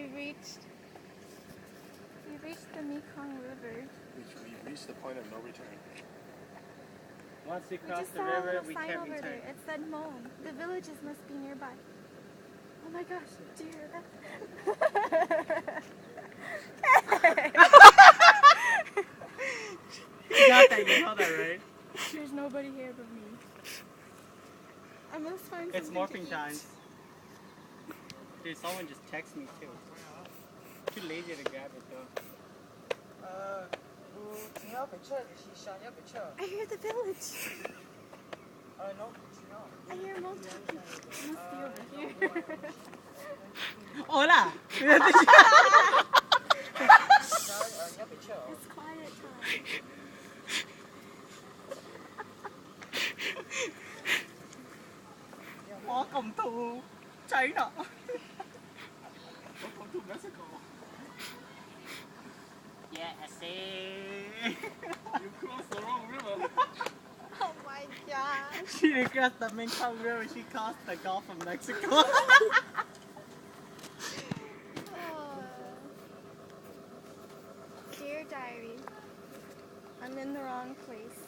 We've reached the Mekong River. We've reached the point of no return. Once we We cross just the saw a river, little we sign can't over return. there. It said Mone. The villages must be nearby. Oh my gosh, do you hear that? You got that, you know that, right? There's nobody here but me. I must find It's something morphing to time. eat. Dude, someone just texted me too. Too lazy to grab it though. I hear the village. I hear Mone talking. It must be over here. Hola! It's quiet time. Welcome to China. Welcome to Mexico. Yeah, I see. You crossed the wrong river. Oh my gosh. She didn't cross the Mekong River, she crossed the Gulf of Mexico. Oh. Dear diary, I'm in the wrong place.